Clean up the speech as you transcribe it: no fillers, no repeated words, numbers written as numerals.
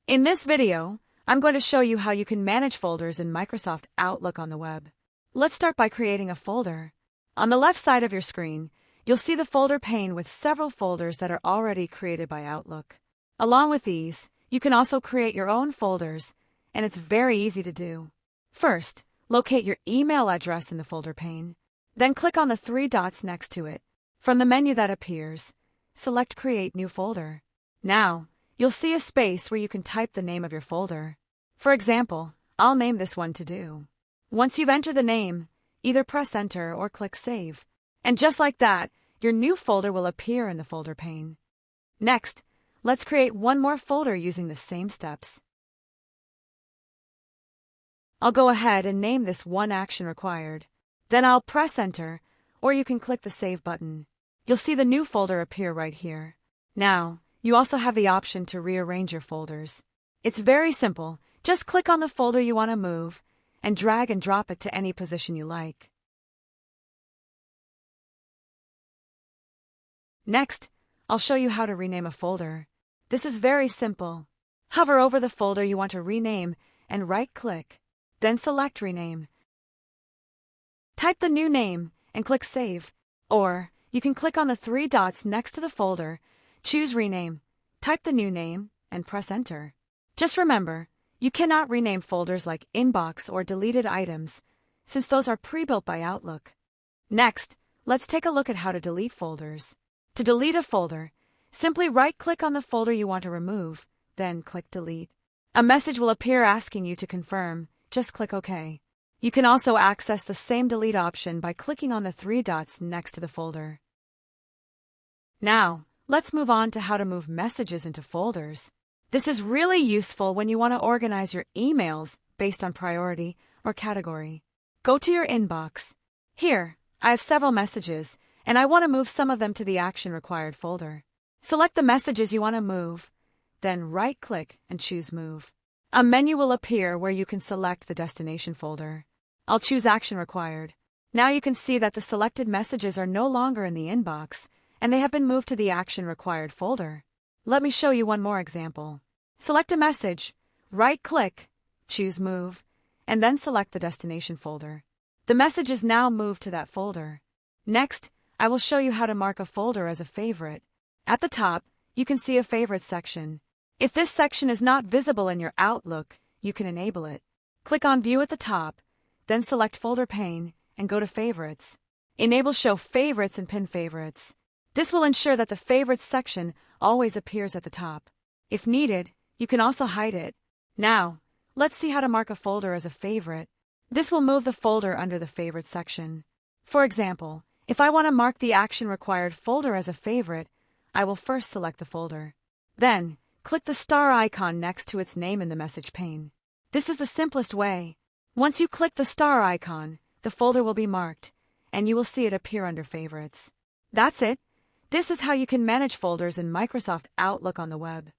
In this video, I'm going to show you how you can manage folders in Microsoft Outlook on the web. Let's start by creating a folder. On the left side of your screen, you'll see the folder pane with several folders that are already created by Outlook. Along with these, you can also create your own folders, and it's very easy to do. First, locate your email address in the folder pane. Then click on the three dots next to it. From the menu that appears, select Create New Folder. Now, you'll see a space where you can type the name of your folder. For example, I'll name this one To Do. Once you've entered the name, either press Enter or click Save. And just like that, your new folder will appear in the folder pane. Next, let's create one more folder using the same steps. I'll go ahead and name this One Action Required. Then I'll press Enter, or you can click the Save button. You'll see the new folder appear right here. Now, you also have the option to rearrange your folders. It's very simple. Just click on the folder you want to move and drag and drop it to any position you like. Next, I'll show you how to rename a folder. This is very simple. Hover over the folder you want to rename and right-click, then select Rename. Type the new name and click Save, or you can click on the three dots next to the folder, choose Rename, type the new name, and press Enter. Just remember, you cannot rename folders like Inbox or Deleted Items, since those are pre-built by Outlook. Next, let's take a look at how to delete folders. To delete a folder, simply right-click on the folder you want to remove, then click Delete. A message will appear asking you to confirm. Just click OK. You can also access the same delete option by clicking on the three dots next to the folder. Now, let's move on to how to move messages into folders. This is really useful when you want to organize your emails based on priority or category. Go to your inbox. Here, I have several messages, and I want to move some of them to the Action Required folder. Select the messages you want to move, then right-click and choose Move. A menu will appear where you can select the destination folder. I'll choose Action Required. Now you can see that the selected messages are no longer in the inbox, and they have been moved to the Action Required folder. Let me show you one more example. Select a message, right-click, choose Move, and then select the destination folder. The message is now moved to that folder. Next, I will show you how to mark a folder as a favorite. At the top, you can see a Favorites section. If this section is not visible in your Outlook, you can enable it. Click on View at the top, then select Folder pane and go to Favorites. Enable Show Favorites and Pin Favorites. This will ensure that the Favorites section always appears at the top. If needed, you can also hide it. Now, let's see how to mark a folder as a favorite. This will move the folder under the Favorites section. For example, if I want to mark the Action Required folder as a favorite, I will first select the folder. Then, click the star icon next to its name in the message pane. This is the simplest way. Once you click the star icon, the folder will be marked, and you will see it appear under Favorites. That's it. This is how you can manage folders in Microsoft Outlook on the web.